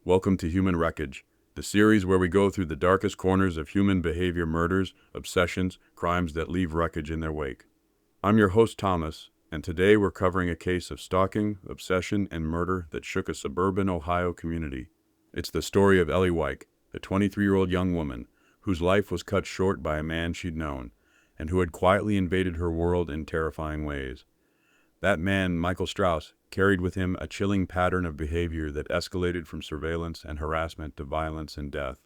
Welcome to Human Wreckage, the series where we go through the darkest corners of human behavior, murders, obsessions, crimes that leave wreckage in their wake. I'm your host, Thomas, and today we're covering a case of stalking, obsession, and murder that shook a suburban Ohio community. It's the story of Ellie Weik, a 23-year-old young woman whose life was cut short by a man she'd known, and who had quietly invaded her world in terrifying ways. That man, Michael Strauss, carried with him a chilling pattern of behavior that escalated from surveillance and harassment to violence and death.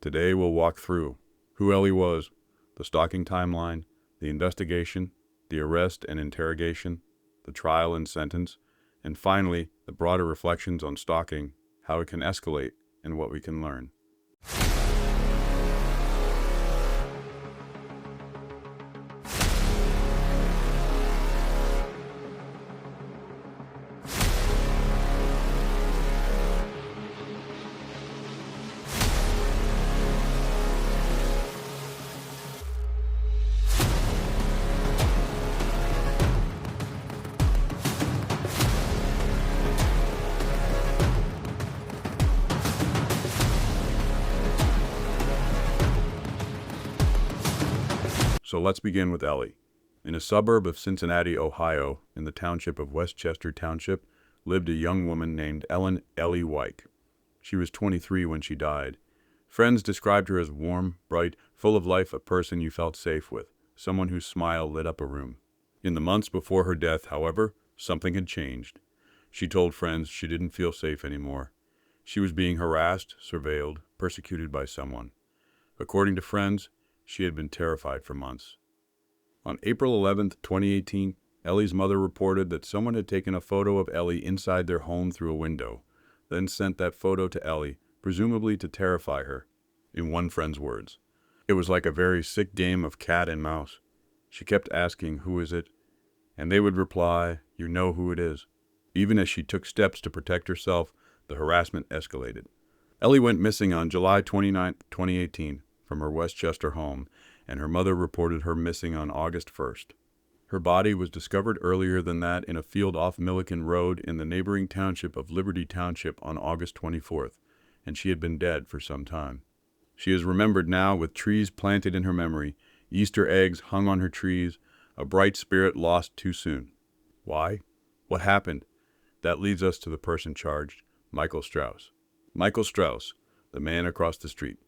Today we'll walk through who Ellie was, the stalking timeline, the investigation, the arrest and interrogation, the trial and sentence, and finally, the broader reflections on stalking, how it can escalate, and what we can learn. So let's begin with Ellie. In a suburb of Cincinnati, Ohio, in the township of Westchester Township, lived a young woman named Ellie Weik. She was 23 when she died. Friends described her as warm, bright, full of life, a person you felt safe with, someone whose smile lit up a room. In the months before her death, however, something had changed. She told friends she didn't feel safe anymore. She was being harassed, surveilled, persecuted by someone. According to friends, she had been terrified for months. On April 11, 2018, Ellie's mother reported that someone had taken a photo of Ellie inside their home through a window, then sent that photo to Ellie, presumably to terrify her. In one friend's words, "It was like a very sick game of cat and mouse. She kept asking, 'Who is it?' And they would reply, 'You know who it is.' Even as she took steps to protect herself, the harassment escalated." Ellie went missing on July 29, 2018, from her Westchester home, and her mother reported her missing on August 1st. Her body was discovered earlier than that in a field off Milliken Road in the neighboring township of Liberty Township on August 24th, and she had been dead for some time. She is remembered now with trees planted in her memory, Easter eggs hung on her trees, a bright spirit lost too soon. Why? What happened? That leads us to the person charged, Michael Strauss. Michael Strauss, the man across the street.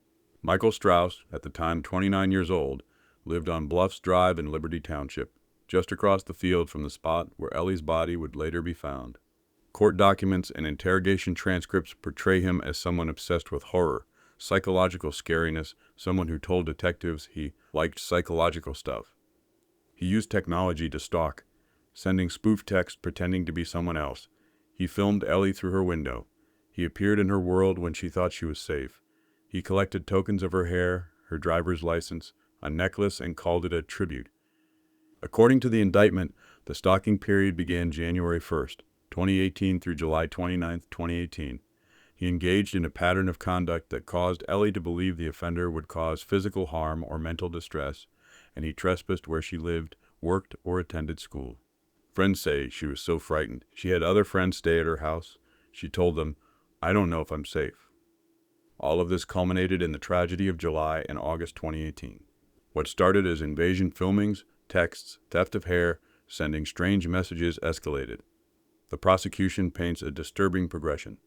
Michael Strauss, at the time 29 years old, lived on Bluffs Drive in Liberty Township, just across the field from the spot where Ellie's body would later be found. Court documents and interrogation transcripts portray him as someone obsessed with horror, psychological scariness, someone who told detectives he liked psychological stuff. He used technology to stalk, sending spoof texts pretending to be someone else. He filmed Ellie through her window. He appeared in her world when she thought she was safe. He collected tokens of her hair, her driver's license, a necklace, and called it a tribute. According to the indictment, the stalking period began January 1st, 2018 through July 29, 2018. He engaged in a pattern of conduct that caused Ellie to believe the offender would cause physical harm or mental distress, and he trespassed where she lived, worked, or attended school. Friends say she was so frightened. She had other friends stay at her house. She told them, "I don't know if I'm safe." All of this culminated in the tragedy of July and August 2018. What started as invasion filmings, texts, theft of hair, sending strange messages escalated. The prosecution paints a disturbing progression.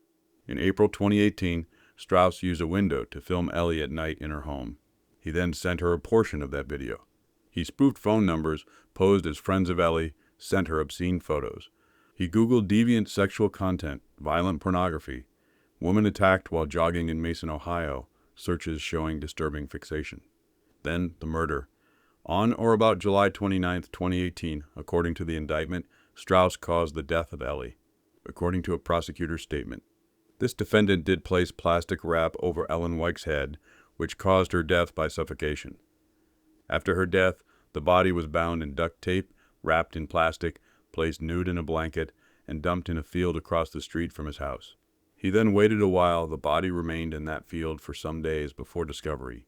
In April 2018, Strauss used a window to film Ellie at night in her home. He then sent her a portion of that video. He spoofed phone numbers, posed as friends of Ellie, sent her obscene photos. He Googled deviant sexual content, violent pornography, woman attacked while jogging in Mason, Ohio, searches showing disturbing fixation. Then the murder. On or about July 29, 2018, according to the indictment, Strauss caused the death of Ellie, according to a prosecutor's statement. This defendant did place plastic wrap over Ellie Weik's head, which caused her death by suffocation. After her death, the body was bound in duct tape, wrapped in plastic, placed nude in a blanket, and dumped in a field across the street from his house. He then waited a while. The body remained in that field for some days before discovery.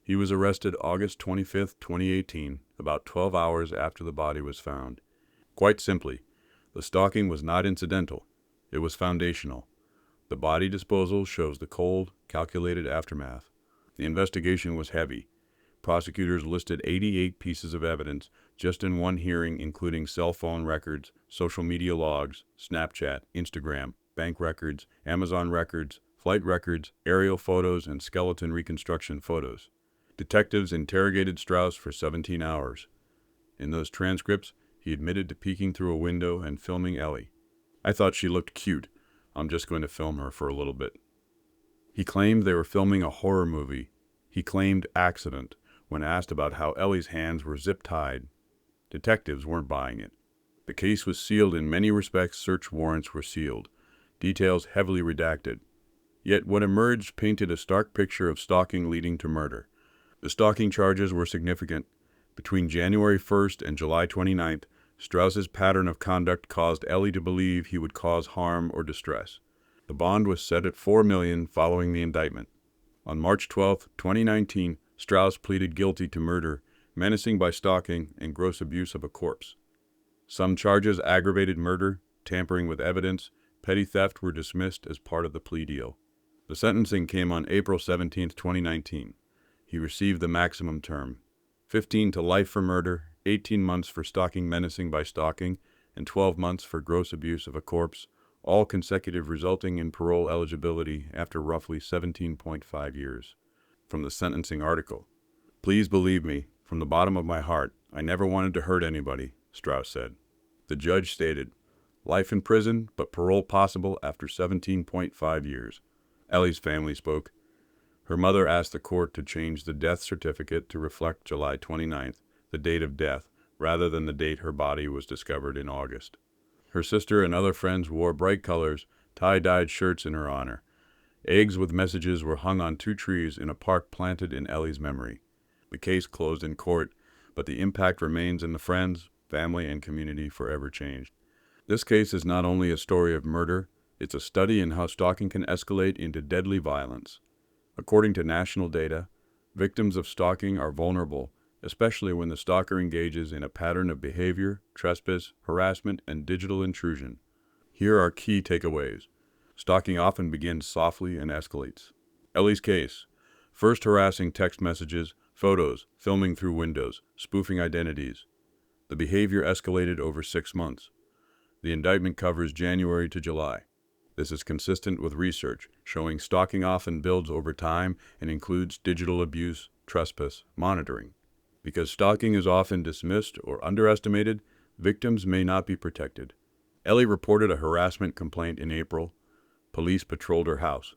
He was arrested August 25, 2018, about 12 hours after the body was found. Quite simply, the stalking was not incidental. It was foundational. The body disposal shows the cold, calculated aftermath. The investigation was heavy. Prosecutors listed 88 pieces of evidence just in one hearing, including cell phone records, social media logs, Snapchat, Instagram, bank records, Amazon records, flight records, aerial photos, and skeleton reconstruction photos. Detectives interrogated Strauss for 17 hours. In those transcripts, he admitted to peeking through a window and filming Ellie. "I thought she looked cute. I'm just going to film her for a little bit." He claimed they were filming a horror movie. He claimed accident when asked about how Ellie's hands were zip-tied. Detectives weren't buying it. The case was sealed in many respects. Search warrants were sealed, details heavily redacted. Yet what emerged painted a stark picture of stalking leading to murder. The stalking charges were significant. Between January 1st and July 29th, Strauss's pattern of conduct caused Ellie to believe he would cause harm or distress. The bond was set at $4 million following the indictment. On March 12, 2019, Strauss pleaded guilty to murder, menacing by stalking, and gross abuse of a corpse. Some charges, aggravated murder, tampering with evidence, petty theft, were dismissed as part of the plea deal. The sentencing came on April 17, 2019. He received the maximum term: 15 to life for murder, 18 months for stalking, menacing by stalking, and 12 months for gross abuse of a corpse, all consecutive, resulting in parole eligibility after roughly 17.5 years. From the sentencing article: "Please believe me, from the bottom of my heart, I never wanted to hurt anybody," Strauss said. The judge stated, "Life in prison, but parole possible after 17.5 years. Ellie's family spoke. Her mother asked the court to change the death certificate to reflect July 29th, the date of death, rather than the date her body was discovered in August. Her sister and other friends wore bright colors, tie-dyed shirts in her honor. Eggs with messages were hung on 2 trees in a park planted in Ellie's memory." The case closed in court, but the impact remains in the friends, family, and community forever changed. This case is not only a story of murder, it's a study in how stalking can escalate into deadly violence. According to national data, victims of stalking are vulnerable, especially when the stalker engages in a pattern of behavior, trespass, harassment, and digital intrusion. Here are key takeaways. Stalking often begins softly and escalates. Ellie's case: first harassing text messages, photos, filming through windows, spoofing identities. The behavior escalated over 6 months. The indictment covers January to July. This is consistent with research showing stalking often builds over time and includes digital abuse, trespass, monitoring. Because stalking is often dismissed or underestimated, victims may not be protected. Ellie reported a harassment complaint in April. Police patrolled her house,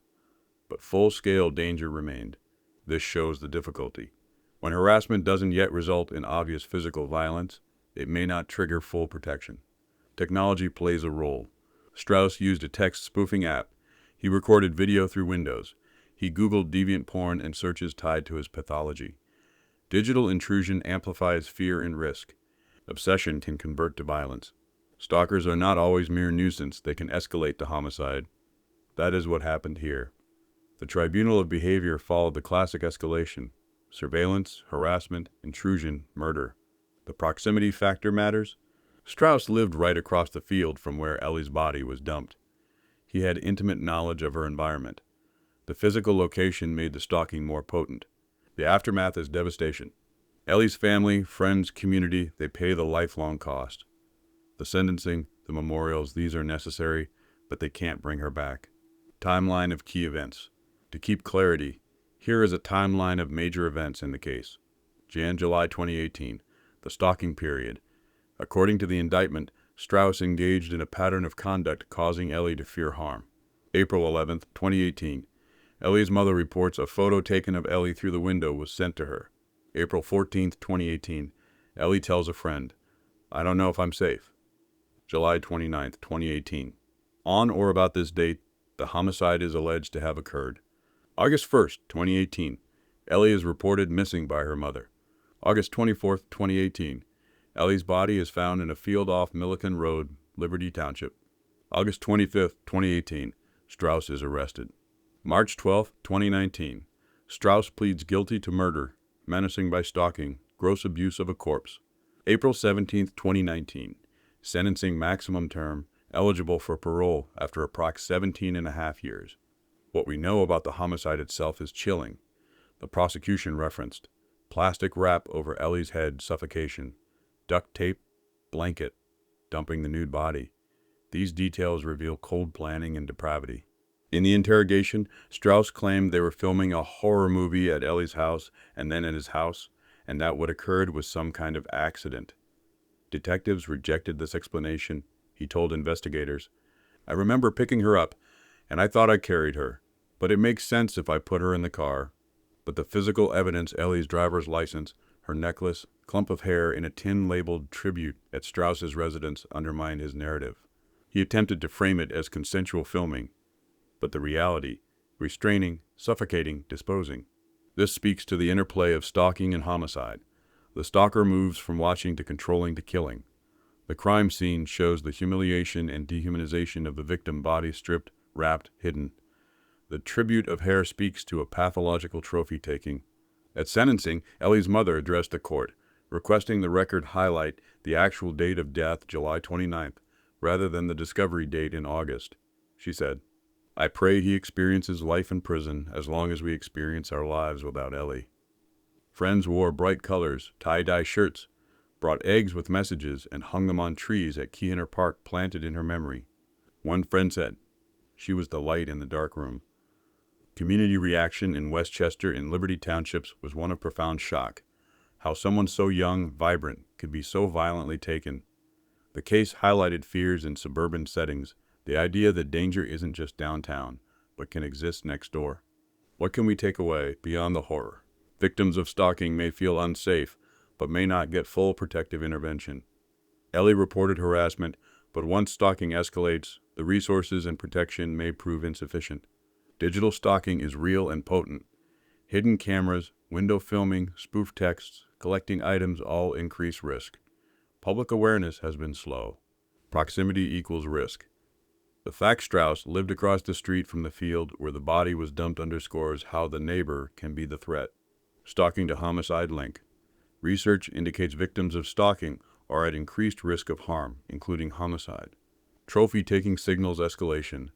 but full-scale danger remained. This shows the difficulty. When harassment doesn't yet result in obvious physical violence, it may not trigger full protection. Technology plays a role. Strauss used a text spoofing app. He recorded video through Windows. He Googled deviant porn and searches tied to his pathology. Digital intrusion amplifies fear and risk. Obsession can convert to violence. Stalkers are not always mere nuisance. They can escalate to homicide. That is what happened here. The tribunal of behavior followed the classic escalation: surveillance, harassment, intrusion, murder. The proximity factor matters. Strauss lived right across the field from where Ellie's body was dumped. He had intimate knowledge of her environment. The physical location made the stalking more potent. The aftermath is devastation. Ellie's family, friends, community, they pay the lifelong cost. The sentencing, the memorials, these are necessary, but they can't bring her back. Timeline of key events. To keep clarity, here is a timeline of major events in the case. July 2018, the stalking period. According to the indictment, Strauss engaged in a pattern of conduct causing Ellie to fear harm. April 11, 2018, Ellie's mother reports a photo taken of Ellie through the window was sent to her. April 14, 2018, Ellie tells a friend, "I don't know if I'm safe." July 29, 2018, on or about this date, the homicide is alleged to have occurred. August 1st, 2018, Ellie is reported missing by her mother. August 24th, 2018, Ellie's body is found in a field off Milliken Road, Liberty Township. August 25th, 2018, Strauss is arrested. March 12th, 2019, Strauss pleads guilty to murder, menacing by stalking, gross abuse of a corpse. April 17th, 2019, sentencing maximum term, eligible for parole after approx 17 and a half years. What we know about the homicide itself is chilling. The prosecution referenced plastic wrap over Ellie's head, suffocation, duct tape, blanket, dumping the nude body. These details reveal cold planning and depravity. In the interrogation, Strauss claimed they were filming a horror movie at Ellie's house and then at his house, and that what occurred was some kind of accident. Detectives rejected this explanation. He told investigators, "I remember picking her up, and I thought I carried her, but it makes sense if I put her in the car." But the physical evidence, Ellie's driver's license, her necklace, clump of hair in a tin labeled tribute at Strauss's residence, undermined his narrative. He attempted to frame it as consensual filming, but the reality, restraining, suffocating, disposing. This speaks to the interplay of stalking and homicide. The stalker moves from watching to controlling to killing. The crime scene shows the humiliation and dehumanization of the victim, body stripped, wrapped, hidden. The tribute of hair speaks to a pathological trophy-taking. At sentencing, Ellie's mother addressed the court, requesting the record highlight the actual date of death, July 29th, rather than the discovery date in August. She said, "I pray he experiences life in prison as long as we experience our lives without Ellie." Friends wore bright colors, tie-dye shirts, brought eggs with messages, and hung them on trees at Keener Park planted in her memory. One friend said, "She was the light in the dark room." Community reaction in Westchester and Liberty Townships was one of profound shock. How someone so young, vibrant, could be so violently taken. The case highlighted fears in suburban settings, the idea that danger isn't just downtown, but can exist next door. What can we take away beyond the horror? Victims of stalking may feel unsafe, but may not get full protective intervention. Ellie reported harassment, but once stalking escalates, the resources and protection may prove insufficient. Digital stalking is real and potent. Hidden cameras, window filming, spoof texts, collecting items all increase risk. Public awareness has been slow. Proximity equals risk. The fact Strauss lived across the street from the field where the body was dumped underscores how the neighbor can be the threat. Stalking to homicide link. Research indicates victims of stalking are at increased risk of harm, including homicide. Trophy-taking signals escalation.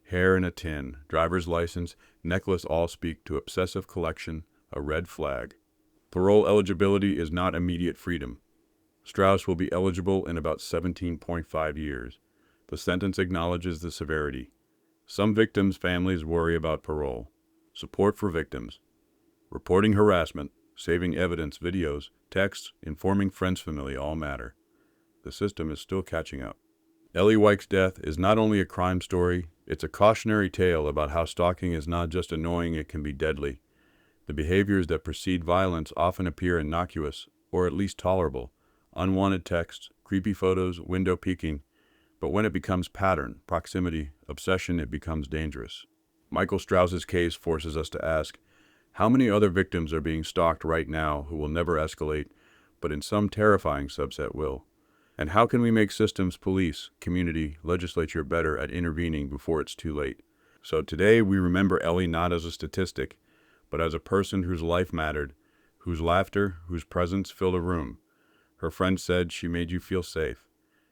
Hair in a tin, driver's license, necklace all speak to obsessive collection, a red flag. Parole eligibility is not immediate freedom. Strauss will be eligible in about 17.5 years. The sentence acknowledges the severity. Some victims' families worry about parole. Support for victims. Reporting harassment, saving evidence, videos, texts, informing friends, family all matter. The system is still catching up. Ellie Weik's death is not only a crime story, it's a cautionary tale about how stalking is not just annoying, it can be deadly. The behaviors that precede violence often appear innocuous, or at least tolerable. Unwanted texts, creepy photos, window peeking. But when it becomes pattern, proximity, obsession, it becomes dangerous. Michael Strauss's case forces us to ask, how many other victims are being stalked right now who will never escalate, but in some terrifying subset will? And how can we make systems, police, community, legislature better at intervening before it's too late? So today we remember Ellie not as a statistic, but as a person whose life mattered, whose laughter, whose presence filled a room. Her friend said she made you feel safe.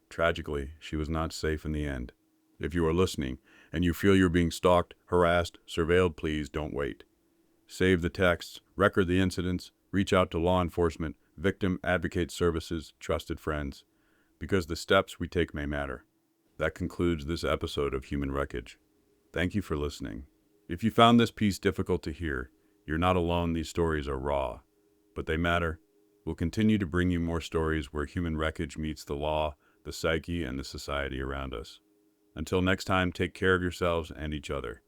Tragically, she was not safe in the end. If you are listening and you feel you're being stalked, harassed, surveilled, please don't wait. Save the texts, record the incidents, reach out to law enforcement, victim advocate services, trusted friends. Because the steps we take may matter. That concludes this episode of Human Wreckage. Thank you for listening. If you found this piece difficult to hear, you're not alone. These stories are raw, but they matter. We'll continue to bring you more stories where human wreckage meets the law, the psyche, and the society around us. Until next time, take care of yourselves and each other.